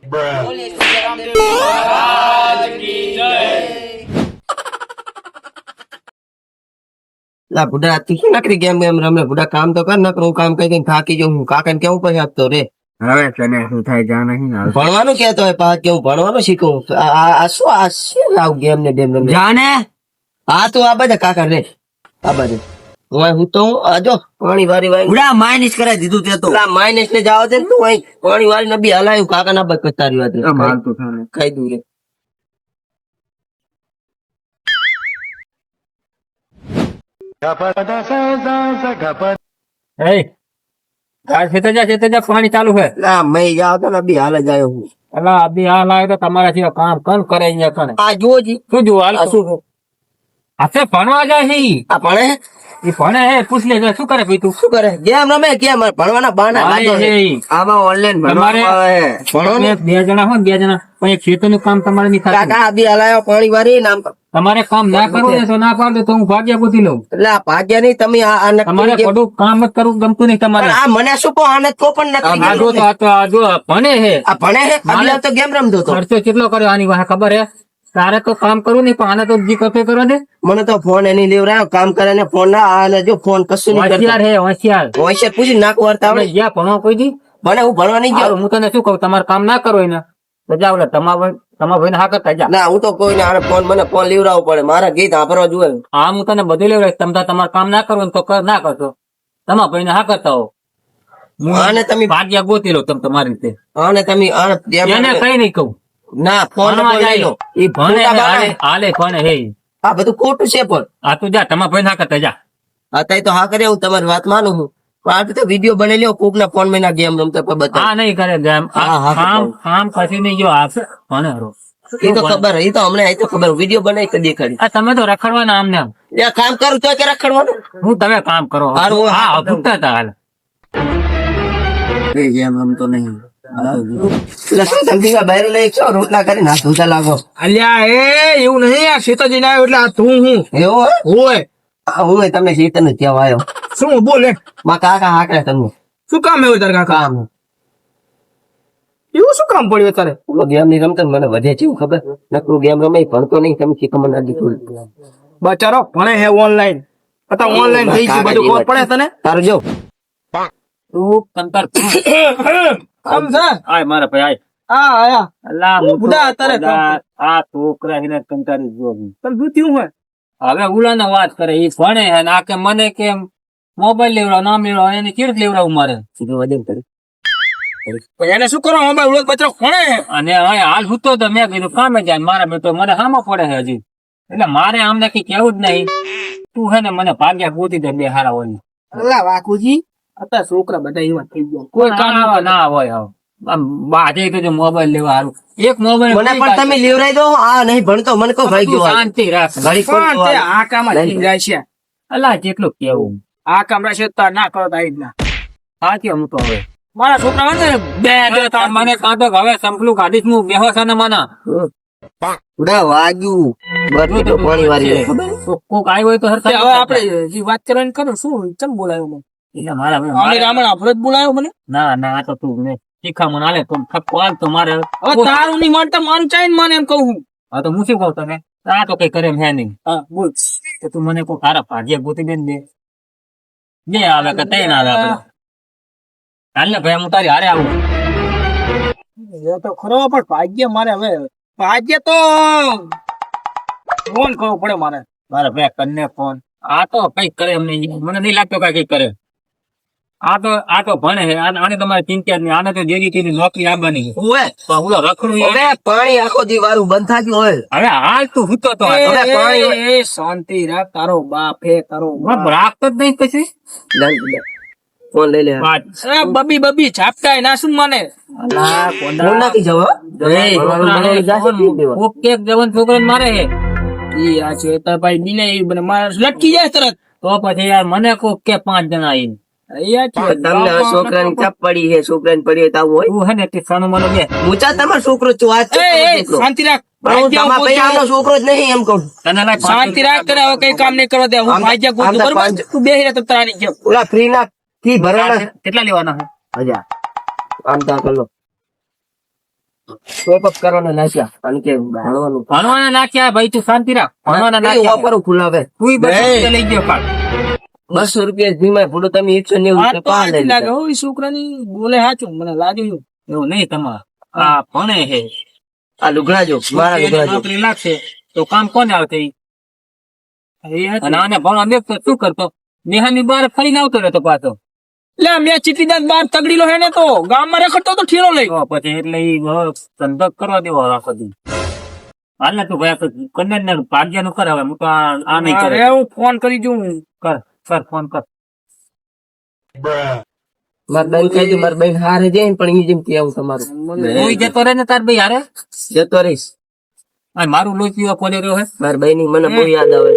બોલીએ શ્રી રામદેવ મહારાજ કી જય। લા બુડા તું શું નકરી ગેમ રમે બુડા કામ તો કર નકર હું કામ કઈ થાકી જાઉં હું કાકાને કેવું પછી આપતો રે હવે તને શું થાય જા નહીં ને ભણવાનું કેતો હોય પાછ કેવું ભણવાનું શીખું આ શું લાવ ગેમ ને ડેમ રમે જાને હા તું આ બધા કાકા રે આ બધે હું તો આજો પાણી વારી વારી ઉડા માઇનસ કરાવી દીધું તે તો લા માઇનસ ને જાવ દે તું અહીં પાણી વારી નબી હલાયું કાકા ના બસ તારી વાત મારતું થાને ખાઈ દઉં રે જા પાણી ચાલુ છે લા મેં જાવ તો નબી હાલ જ આવ્યો હું અલા અભી હાલ આવે તો તમારા જેવા કામ કન કરે અહીંયા કને આ જોજી શું જોવું હાલ આ શું હાથે ભણવા જાય છે આ ભણે ઈ ભણે હે પૂછ લે શું કરે ભાઈ તું શું કરે ગેમ રમે કેમ ભણવાના બહાના લાગે છે આમાં ઓનલાઈન તમારે ભણો ને બે જણા હોય ને બે જણા પણ એક ખેતરનું કામ તમારે નહીં થતું કાકા બી હલાયો પાણી વારી નામ તમારે કામ ના કરવું ને તો ના પાડો તો હું ભાગ્યા પૂછી લઉં એટલે આ ભાગ્ય નહીં તમે આ તમારે ખોટું કામ જ કરવું ગમતું નહીં તમારે આ મને શું કહો આને તો પણ નથી આ જો તો આ જો ભણે હે આ ભણે છે અગલા તો ગેમ રમતો હતો ખર્ચો કેટલો કર્યો આની વાહ ખબર હે તારે તો કામ કરવું નહીં પણ આને તો જી કફે કરો ને મને તો ફોન એની લેવરાયો કામ કરે ને ફોન ના આને જો ફોન કશું નહીં હોશિયાર હે હોશિયાર કરતો હોશિયાર પૂછી નાક વારતા આવડે જ્યાં ભણવા કોઈ દી ભણે હું ભણવા નહીં ગયો હું તને શું કહું તમારે કામ ના કરો એને તો જાવ લે તમારા ભાઈ ને હા કરતા જા ના હું તો કોઈ ને આને ફોન મને ફોન લેવરાવવો પડે મારા ગીત સાંભળવા જોઈએ હા હું તને બધું લેવડાવીશ તમે તમારે કામ ના કરવું તો ના કરશો તમારા ભાઈ ને હા કરતા હો આને તમે ભાગ્યા ગોતી લો તમે તમારી રીતે આને તમે એને કઈ નહીં કહું ના ફોન ભણવા લઈ લો જાય એ ભણે હાલે ભણે હે આ બધું ખોટું છે પણ આ તું જા તમારા ભાઈ ના કરતા જા અત્યારે તો હા કરે હું તમારી વાત માનું છું પણ આ તો વિડીયો બની લ્યો કોક ના ફોન માં ગેમ રમતા પણ બતા હા નહીં કરે જેમ કામ પછી નહીં જો આપશે ભણે હરો એ તો ખબર એ તો હમણાં એ તો ખબર વિડીયો બનાવી તો દેખાડી આ તમે તો રખડવાના આમને આમ એ કામ કરું તો કે રખડવાનું હું તમે કામ કરો હારું, હા પૂછતા હતા હાલ એ જેમ રમતો નહીં લસણ ધમધીકા બહાર લઈ છો રોટલા કરી ના ધોતા લાગો અલ્યા એ એવું નહીં આ સીતાજી ના એટલે આ તું હું એવું હોય હું તમને શીતન જ ત્યાં આવ્યો શું બોલે માં કાકા હાકડે તમને શું કામ એવું તારે કાકા કામ એવું શું કામ પડ્યું તારે ગેમ ની રમતા મને વધે છે એવું ખબર નકરું ગેમ રમે ભણતો નહીં તમે શીખવા મને દીધું બચારો ભણે હે ઓનલાઈન પતા ઓનલાઈન થઈ ગયું બધું ખબર પડે તને તારું જો તું કંતર આમ છે આય મારા ભાઈ આય આયા અલ્લા હું બુડા અત્યારે આ છોકરા હિને કંટારી જો તને દુત્યું હોય હવે ઉલાના વાત કરે ઈ ભણે હે ના કે મને કે મોબાઈલ લેવડાવ નામ લેવડાવ એને કેવી લેવડાવ મારે સીધું વધે કરી એને શું કરો મોબાઈલ ઉલટ બચરો ભણે અને હાલ હુતો તો મેં કીધું કામે જાય મારા બેટો મને હામો પડે છે હજી એટલે મારે આમને કઈ કેવું જ નહીં તું હે ને મને ભાગ્યા ગોતી દે બે હારા હોય અલા વાકુજી અત્યારે છોકરા બધા એવા થઈ ગયા કોઈ કામ ના હોય આમ બાજે તો જો મોબાઈલ લેવા હારું એક મોબાઈલ મને પણ તમે લેવરાઈ દો આ નહીં ભણતો મને કહો ભાઈ જો શાંતિ રાખ ઘડી કોણ પણ તે આ કામ જ જાય છે અલા જેટલું કેવું આ કામ રહેશે તો ના કરો તો ના સાચી હું તો હવે મારા છોકરા ને બે મને કાં તો હવે સંપલું કાઢીશ હું બેહોશ ને મને ઉડા વાગ્યું બધું તો પાણી વારી કોક આવ્યો હોય તો હરખા હવે આપણે જે વાત કરવાની કરો શું ચમ બોલાયો મને એટલે મારા અમે રામણ આપણે જ બોલાયો મને ના ના આ તો તું ને શીખામણ આલે તો ઠપકો આલ તો મારે હવે તારું નહીં માનતા મારું ચાઈને મને એમ કહું હું હા તો હું શું કહું તને આ તો કઈ કરે એમ હે નહીં હા બોલ તો તું મને કોઈ તારા ભાગ્ય ગોતી દે ને બે આવે કે તૈન આવે આપણે હાલ ને ભાઈ હું તારી હારે આવું એ તો ખરો પણ ભાગ્ય મારે હવે ભાગ્ય તો ફોન કરવો પડે મારે મારા ભાઈ કન્ને ફોન આ તો કઈક કરે એમ નહીં મને નહીં લાગતો કઈક કરે આ તો ભણે છે આને તમારે ચિંતા જ નહીં આને તો જેવી તેની નોકરી આવવાની છે ઓએ પણ હું રખડું હવે પાણી આખો દી વારું બંધ થાતું હોય હવે હાલ તું હુતો તો હવે પાણી એ શાંતિ રાખ તારો બાપ હે તારો બાપ. રાખતો જ નહીં પછી ફોન લઈ લે વાત એ બબી બબી છાપકાય ના શું મને અલા, કોંડા. ફોન નાખી જાવ કોક કેક જવાન છોકરાને મારે છે ઈ આ છે તાર ભાઈ બીને ઈ બને માર લટકી જાય તરત તો પછી યાર મને કોક કે 5 જણા આવીને અહીંયા છે તમને છોકરાની ચપ પડી છે છોકરાની પડી હોય તો આવું હોય તું હે ને તે સાનું મને બે ઊંચા તમારો છોકરો છું આ એ શાંતિ રાખ પણ હું તમારા ભાઈ આમનો છોકરો જ નહીં એમ કહું તને લાય શાંતિ રાખ તને હવે કઈ કામ નહીં કરવા દે હું ભાગ્યા ગોતું આમ તો બરોબર પાંચ- તું બેહી રહે તો તારી જેમ ઓલા ફ્રી ના ફી ભરવાના કેટલા લેવાના છે હજાર આમ તો કરો ટોપ કરવાના નાખ્યા કારણ કે ભણવાનું ભણવાના નાખ્યા ભાઈ તું શાંતિ રાખ ભણવાના નાખ્યા વાપરું ખુલાવે તું લઈ ગયો કાલ 200 રૂપિયા ધીમા ભૂલો તમે 190 આ રૂપિયા તો પા લઈ આથી લાગે લીધા. હો, ઈ છોકરાની બોલે સાચું મને લાગ્યું એવું નહીં તમારે આ ભણે છે આ લુગડા જો મારા લુગડા જો નોકરી લાગશે તો કામ કોને આવશે ઈ? અને આને ભણવા દેખતો શું કરતો નેહાની બહાર ફરીને આવતો રહેતો પાછો લે મેં ચીટીદાર બાર તગડીલો હે ને તો ગામમાં રખડતો તો ઠેલો લઈ તો પછી એટલે ઈ ધંધો કરવા દેવો આખો દી હાલ ને તું ભાઈ કન્યા ને ભાગ્ય નું કર હવે હું તો આ નહીં કરે અરે હું ફોન કરી જોઉં કર ફોન કર મારા બેન કહી દઉં, મારા બેન હારે જાય ને પણ ઈ જેમ કે આવું તમારું તું જતો રહે ને તાર ભાઈ હારે જતો રહીશ. આ મારું લોહી પીવા કોને રહ્યો હે મારા બેન ની મને બહુ યાદ આવે.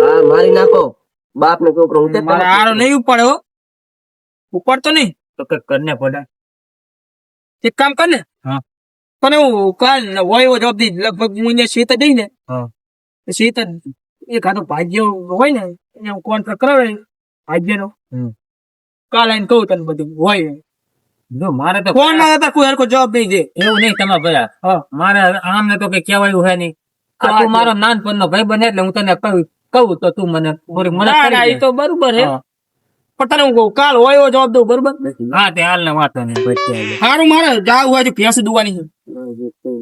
હા મારી નાખો બાપ ને છોકરો હું તે મારે હારો નહીં ઉપાડે હો ઉપાડતો નહીં તો કઈ કરને પડે એક કામ કર ને હા. પણ હું કાલ હોય જવાબ દી લગભગ હું એને શેત દઈ ને હા. શેત એક હાથો ભાગ્ય હોય ને એને હું કોન્ટ્રાક્ટ કરાવે ભાગ્ય નો હમ. કાલ આઈને કહું તને બધું હોય જો મારે તો ફોન માં હતા કોઈ હરકો જવાબ નહીં દે એવું નહીં તમારા ભયા હા મારે આમને તો કઈ કહેવાયું હે નહીં આ તું મારો નાનપણનો ભાઈ બને એટલે હું તને કહું તો તું મને થોડીક મદદ ના, ના, કરી એ દે. તો બરોબર હે હા. પણ તને હું કહું કાલ હોય એવો જવાબ દઉં બરોબર હા તે હાલ ને વાંધો નહીં પછી સારું મારે જાવ હોય તો ભેંસ દુવાની છે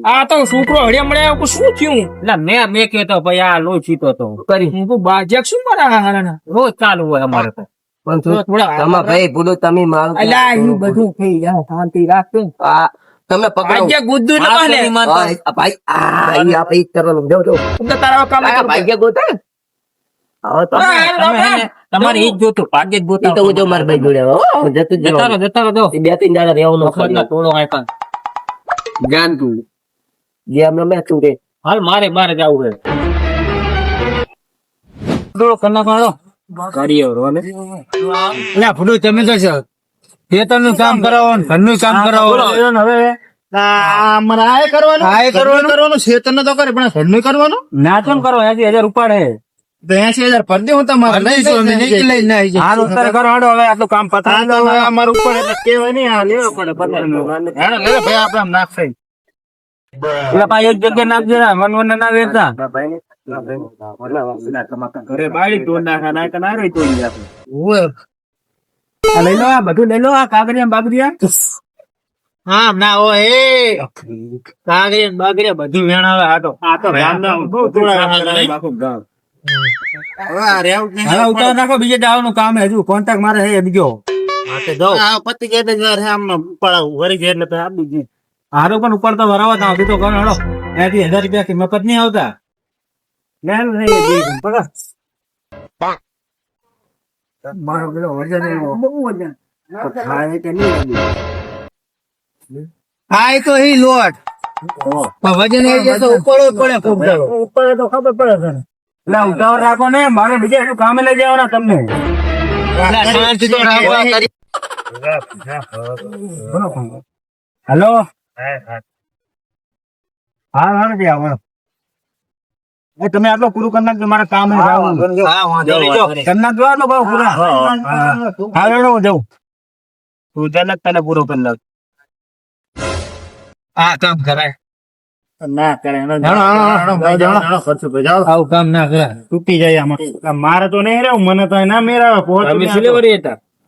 આ તો છોકરો હળિયા મળ્યા શું થયું એટલે મેં કહેતો ભાઈ આ લોહી પીતો તો કરી હું કહું બાજક શું મારા હારાના રોજ ચાલુ હોય અમારે તો પણ તો થોડા તમારા ભાઈ ભૂલો તમે મારું અલા ઈ બધું થઈ જાય શાંતિ રાખતું આ તમે પકડો ભાગ્ય ગુદ્દુ ન આ બને તો માનતો. હા, આ ભાઈ ઈ આપણે ઈ જ કરવાનું જો જો હું તો તારા કામ આ ભાગ્ય ગોતે હવે તો તમે હે ને, તમારે ઈ જ જોતું ભાગ્ય જ ઈ તો જોતા હું જો મારા ભાઈ જોડે હો હું જતું જ જતા રહો રહેવાનું. જતા રહો જો ઈ 2-3 દાડા રહેવાનું મફતના ટોળો આપ્યા. જાન તું ગેમ રમે તું રે હાલ મારે બાર જવું છે ટોળો કલાક વાળો ગાડી એવો રોલે ના ફૂડો તમે તો છો ખેતરનું કામ કરાવો ને ઘરનું કામ કરાવો હવે કરવાનું ખેતરનું તો કરે પણ ઘરનું કરવાનું ના કેમ કરો 80,000 ઉપાડે 80,000 પર દે હું તમારે લઈ જો લઈને આવી જાય હાલ ઉત્તર કરો હાડો હવે આટલું કામ પતાવી દો અમારું ઉપર એટલે કેવાય નહીં આ લેવો પડે પતાવી લે ભાઈ આપણે આમ નાખ થઈ એટલે પાછું એક જગ્યાએ નાખજો ને, વન ના વેચતા ઘરે બાળી તોડ નાખા ના કે ના રહી તોડ નાખે આ લઈ લો આ બધું લઈ લો આ કાગરિયા બાગરિયા હા ના ઓ એ કાગરિયા બાગરિયા બધું વેણાવે આ તો બહુ થોડા હવે ઉતાર નાખો બીજે જવાનું કામ હે, હજુ કોન્ટેક્ટ મારે હે બીજો પતિ કે આમ પડાવું વરી જાય એટલે આપી દે હારો પણ ઉપાડતો વરાવા તા તો કરો હેડો 80,000 રૂપિયા થી મફત નહીં આવતા લે લે પકડ મારો પેલો વજન બહુ વજન ખાય કે નહીં ખાય તો ઈ લોટ વજન એ જે તો ઉપડો પડે ખૂબ ઉપર તો ખબર પડે છે એટલે ઉતાવળ રાખો ને, મારે બીજે શું કામે લઈ જવાના તમને હેલો હા હા જ આવો એ તમે આટલો પૂરું કરી નાખજો, મારે કામ કરી નાખજો આટલો ભાવ પૂરા હા રેડો હું જાઉં તું જનક તને પૂરો કરી નાખ આ કામ કરાય ના કરે આવું કામ ના કરાય તૂટી જાય આમાં મારે તો નહીં રહેવું, મને તો ના મેરાવે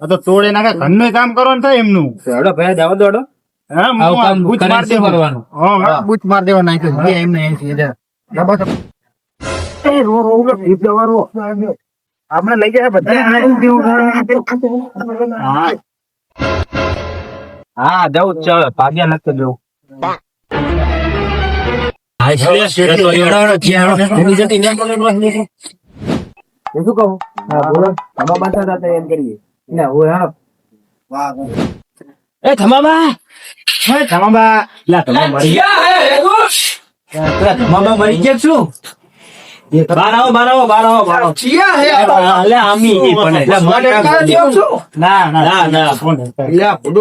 તો તોડે નાખે ઘરનું કામ કરો ને થાય એમનું હેડો ભાઈ દાવો દોડો હા આવું કામ બૂચ માર currency દેવાનું. ભરવાનું. હા, હા. બૂચ માર દેવા નાખ્યો છે એમને 80,000 આપણે લઈ જાય બધા હા જવું ચાલો ભાગ્યા લગતો જવું શું કહું તમારા બાંધતા હતા એમ કરીએ એ થમાબા તમાબા મરી ગયા શું બાર આવો ના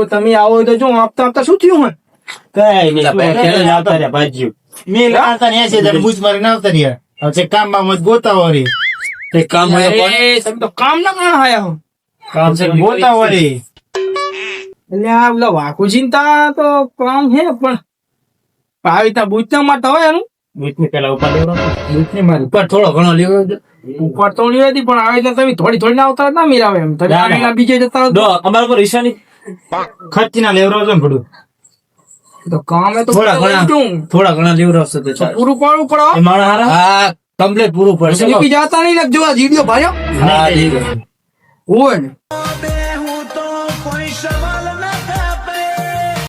તમે આવો તો શું આપતા આપતા શું થયું હોય કઈ નહીં આવતા રહ્યા ભાજ્યું મેં આવતા ને 80,000 બૂચ મારી આવતા રહ્યા હવે કામ માં મત ગોતા વળી કામ તમે તો કામ ના કણ આયા હો કામ છે ગોતા વળી એટલે આ પેલા વાઘુજી તો કામ છે પણ પાવિતા બુચના માટે હોય એનું બુચની પેલા ઉપર લેવડો બુચની મારી ઉપર થોડો ઘણો લેવો છે. ઉપર તો લેવી હતી પણ આવે તમે થોડી થોડી ના આવતા ના મેરાવે એમ તમે ના, ના. આગળના બીજે જતા રહો દો અમારા પર ઈશાની ખર્ચી ના લેવડો છે ને બધું તો કામ એ તો થોડા ઘણા શું? થોડા ઘણા લેવડાવશે તો તો ચાલે. પૂરું પાડવું પડે એ માણસ હારા હા કમ્પ્લીટ પૂરું પડશે નીકળી જતા નહીં લાગજો આ જીડીઓ ભાઈઓ હા ઠીક છે. હોય ને